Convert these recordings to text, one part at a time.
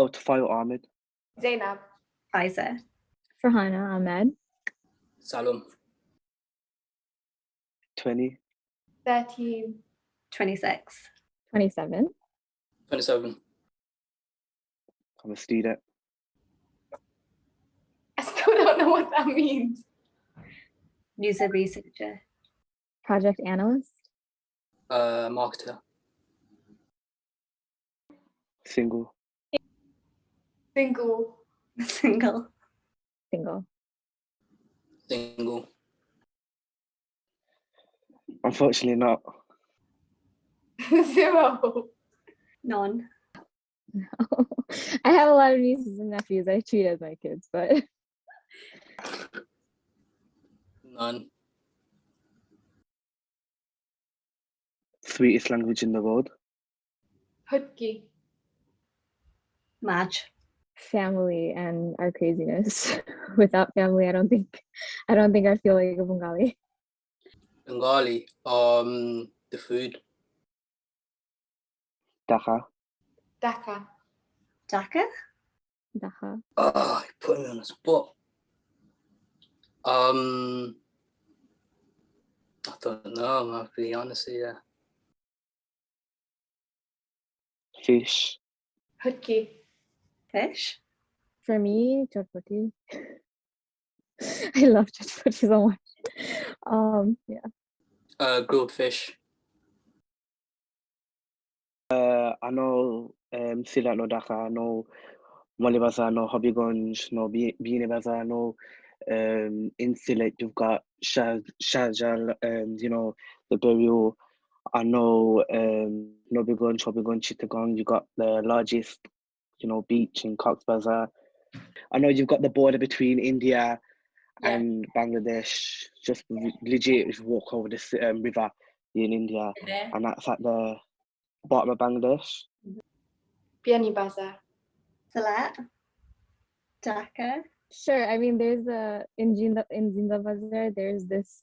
Oh, Tafayo Ahmed. Zainab. Faiza. Farhana Ahmed. Salum. 20. 13. 26. 27. 27. I'm a student. I still don't know what that means. User researcher. Project analyst. Marketer. Single. Single. Single. Single. Single. Unfortunately not. 0. None. I have a lot of nieces and nephews I treat as my kids, but None. Sweetest language in the world. Hutki. Match. family and our craziness. Without family, I don't think I feel like a Bengali. Bengali. The food. Dhaka. Dhaka. Dhaka. Daha. Oh, you put me on the spot. I don't know, I'm to be honest with you. Fish. Hutki. Fish. For me, chotpoti. I love chotpoti so much. Yeah. Grilled fish. I know Silat no Dhaka, I know Molly Bazaar, I know Hobbygunj, no Beanie Bazaar, I know in Silat you've got Sharjah, you know, the burial. I know Hobbygunj, Chittagong, you got the largest, you know, beach in Cox's Bazar. I know you've got the border between India and Bangladesh. Just legit, just walk over this river in India, and that's at the bottom of Bangladesh. Biani Bazaar. Salat. Dhaka. Sure. I mean, there's in Zinda Bazaar, there's this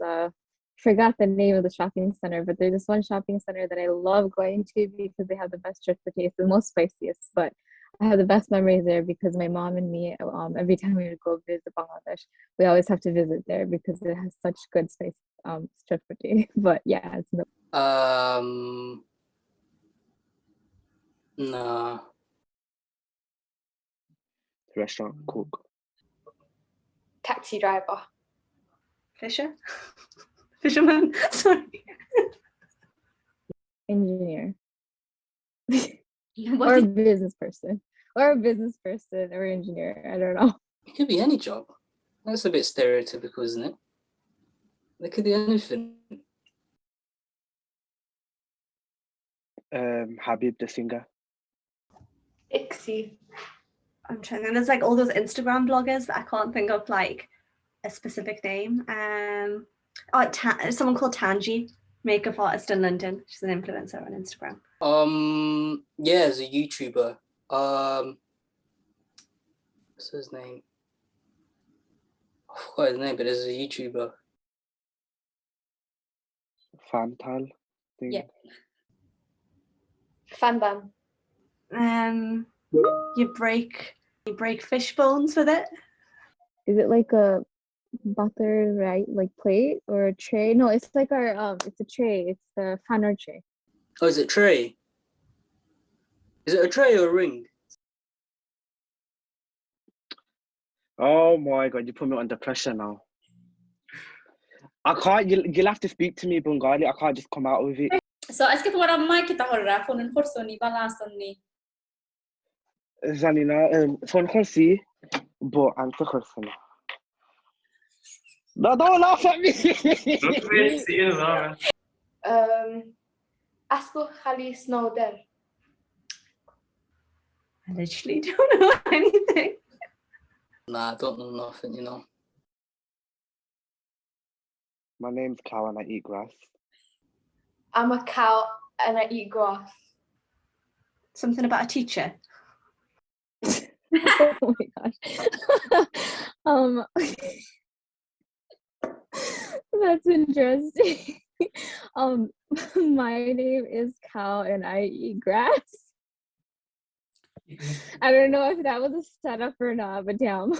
forgot the name of the shopping center, but there's this one shopping center that I love going to because they have the best chutpati. It's the most spiciest, but I have the best memories there because my mom and me, every time we would go visit Bangladesh, we always have to visit there because it has such good spice chutpati. But yeah, it's Nah. Restaurant, cook. Taxi driver. Fisher. Fisherman. Sorry. engineer. Or a business person. Or engineer. I don't know. It could be any job. That's a bit stereotypical, isn't it? They could do anything. Habib the singer. Ixi. I'm trying. There's like all those Instagram bloggers, but I can't think of like a specific name. Someone called Tanji, makeup artist in London. She's an influencer on Instagram. Yeah, as a YouTuber. What's his name? I forgot his name, but as a YouTuber. Fantal thing. Yeah. Fandom. You break fish bones with it. Is it like a butter, right? Like plate or a tray? No, it's like our it's a tray. It's the fanner tray. Oh, is it tray? Is it a tray or a ring? Oh my god, you put me under pressure now. I can't. You'll have to speak to me Bengali. I can't just come out with it. So aske tomara amma kita horra phone khorsoni balasonni. জানি না phone করছি but answer করছে না don't laugh at me. Asko Khali Snowder. I literally don't know anything. Nah, I don't know nothing, you know. My name's Cow and I eat grass. I'm a cow and I eat grass. Something about a teacher. Oh my gosh. That's interesting. My name is Cow and I eat grass. I don't know if that was a setup or not, but damn.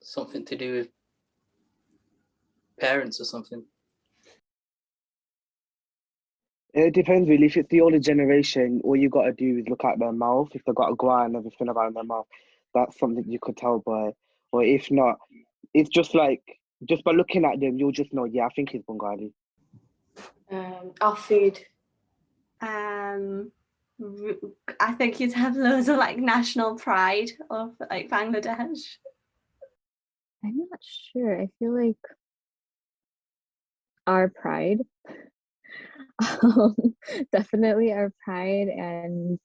Something to do with parents or something. It depends really. If it's the older generation, all you gotta do is look at their mouth. If they've got a gua and everything about their mouth, that's something you could tell by. Or if not, it's just like just by looking at them, you'll just know. Yeah, I think he's Bengali. Our food. I think you'd have loads of like national pride of like Bangladesh. I'm not sure. I feel like our pride. Definitely our pride. And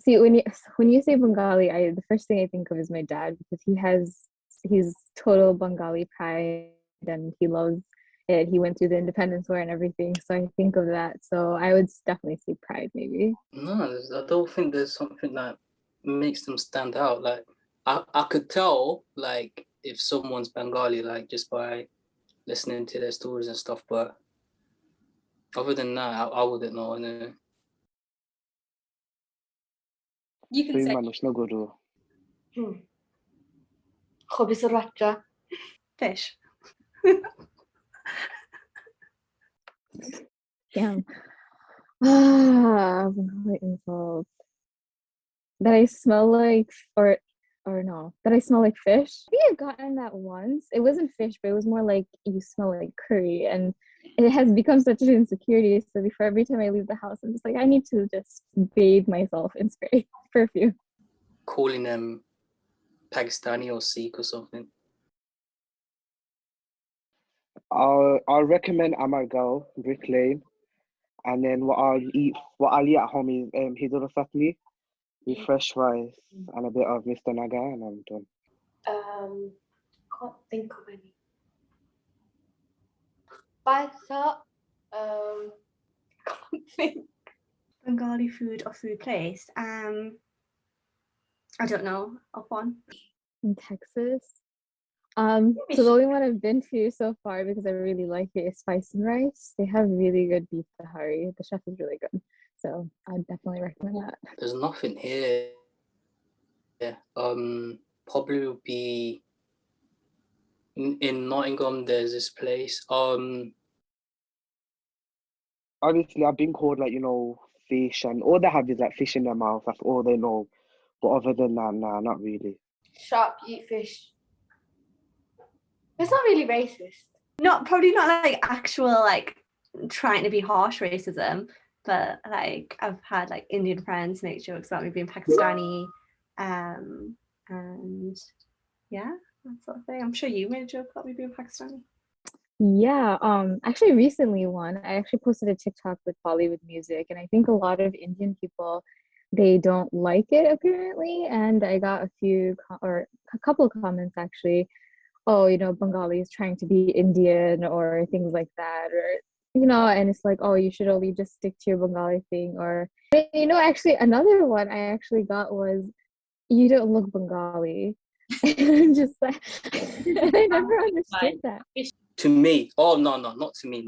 see, when you say Bengali, the first thing I think of is my dad, because he's total Bengali pride and he loves it. He went through the independence war and everything, so I think of that. So I would definitely say pride, maybe. No, I don't think there's something that makes them stand out. Like I could tell like if someone's Bengali like just by listening to their stories and stuff, but other than that, I wouldn't know. And You can say خبز الرجة. Fish. Damn. Bengali insult. That I smell like, or no, that I smell like fish. I think I've gotten that once. It wasn't fish, but it was more like you smell like curry, and it has become such an insecurity. So before every time I leave the house, I'm just like, I need to just bathe myself in spray perfume. calling them Pakistani or Sikh or something. I'll recommend Amargal, Brick Lane, and then what I'll eat at home is Hidura Satni with fresh rice and a bit of Mr. Naga, and I'm done. Can't think of any. Pizza. Can't think. Bengali food or food place. I don't know of one. In Texas. So the only one I've been to so far, because I really like it, is Spice and Rice. They have really good beef tahari. The chef is really good, so I'd definitely recommend that. There's nothing here. Yeah. Probably would be in Nottingham. There's this place. Obviously, I've been called like fish, and all they have is like fish in their mouth. That's all they know. But other than that, nah, not really. Shark, eat fish. It's not really racist. Probably not like actual like trying to be harsh racism, but like I've had like Indian friends make jokes about me being Pakistani, and yeah, that sort of thing. I'm sure you made a joke about me being Pakistani. Yeah, actually recently I actually posted a TikTok with Bollywood music, and I think a lot of Indian people, they don't like it apparently, and I got a couple of comments actually. Oh, Bengali is trying to be Indian or things like that, or and it's like, oh, you should only just stick to your Bengali thing, or actually another one I actually got was, you don't look Bengali. I'm just like, I never understood that. To me, oh no, not to me,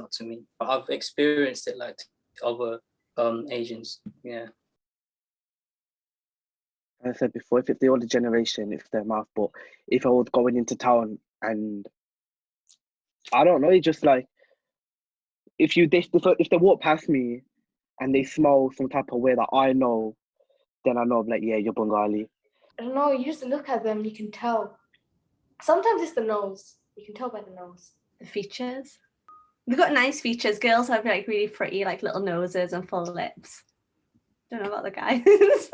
but I've experienced it like to other Asians. Yeah. As I said before, if it's the older generation, it's their mouth. But if I was going into town and I don't know, it's just like if they walk past me and they smell some type of way that I know, then I know, like, yeah, you're Bengali. I don't know, you just look at them, you can tell. Sometimes it's the nose. You can tell by the nose. The features. They've got nice features. Girls have like really pretty like little noses and full lips. Don't know about the guys. It's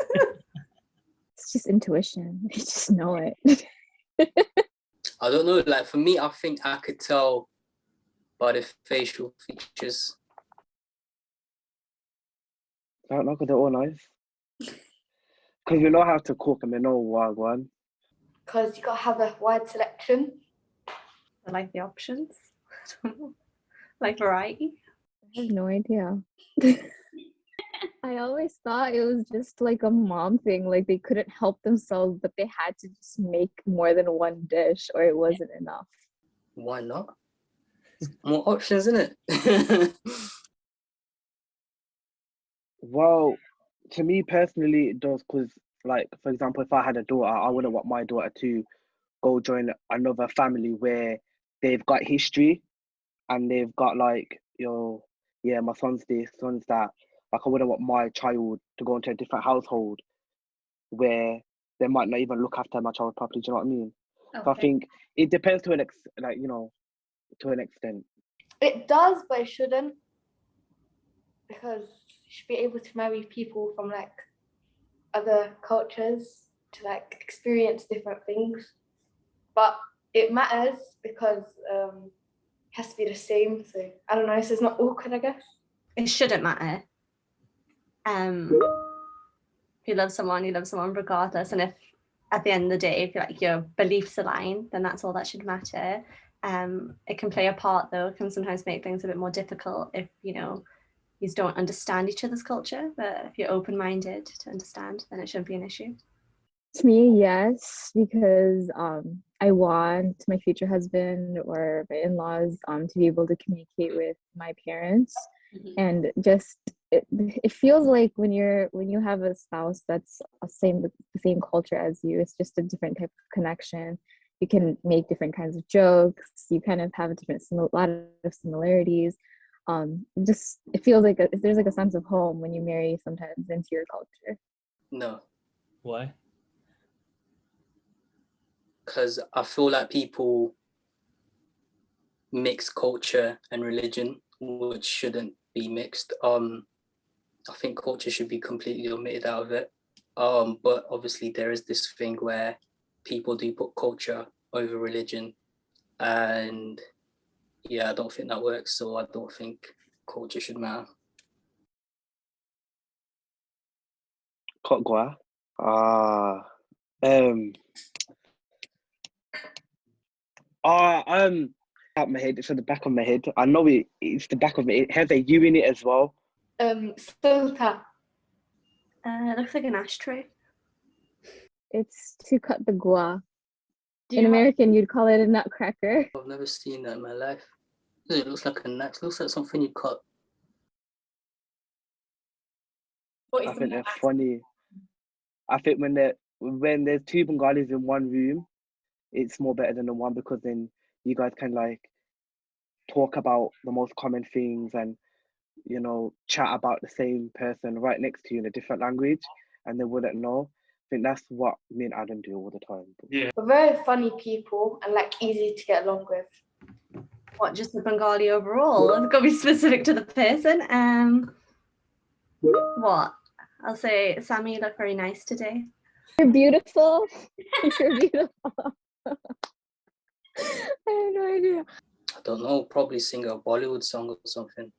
just intuition. You just know it. I don't know. Like for me, I think I could tell by the facial features. I don't know, because they're all nice. Because we know how to cook and we know one. Because you got to have a wide selection. I like the options. Like variety. I have no idea. I always thought it was just like a mom thing, like they couldn't help themselves, but they had to just make more than one dish or it wasn't enough. Why not? More options, isn't it? Well, to me personally, it does because, like, for example, if I had a daughter, I wouldn't want my daughter to go join another family where they've got history and they've got like, yeah, my son's this, son's that. Like, I wouldn't want my child to go into a different household where they might not even look after my child properly. Do you know what I mean? So I Okay. think it depends to an to an extent. It does, but it shouldn't, because you should be able to marry people from like other cultures to like experience different things. But it matters because it has to be the same. So I don't know, so it's not awkward, I guess. It shouldn't matter. If you love someone regardless. And if at the end of the day, if like your beliefs align, then that's all that should matter. It can play a part though, it can sometimes make things a bit more difficult if, you don't understand each other's culture. But if you're open-minded to understand, then it shouldn't be an issue. To me, yes, because I want my future husband or my in-laws to be able to communicate with my parents, and just it feels like when you have a spouse that's the same culture as you, it's just a different type of connection. You can make different kinds of jokes. You kind of have a lot of similarities. Just it feels like there's like a sense of home when you marry sometimes into your culture. No, Why? because I feel like people mix culture and religion, which shouldn't be mixed. I think culture should be completely omitted out of it. But obviously there is this thing where people do put culture over religion, and yeah, I don't think that works. So I don't think culture should matter. Kotgwa. Out my head. It's at the back of my head. I know it's the back of my head. It has a U in it as well. Sulta. It looks like an ashtray. It's to cut the gua. Do In you have- American, you'd call it a nutcracker. I've never seen that in my life. It looks like a nut. It looks like something you cut. What is I the think they're most- funny. I think when there's two Bengalis in one room, it's more better than the one, because then you guys can like talk about the most common things and chat about the same person right next to you in a different language, and they wouldn't know. I think that's what me and Adam do all the time. Yeah. We're very funny people and like easy to get along with. What, just the Bengali overall? It's got to be specific to the person. What? I'll say, Sammy, you look very nice today. You're beautiful. You're beautiful. I have no idea. I don't know. Probably sing a Bollywood song or something.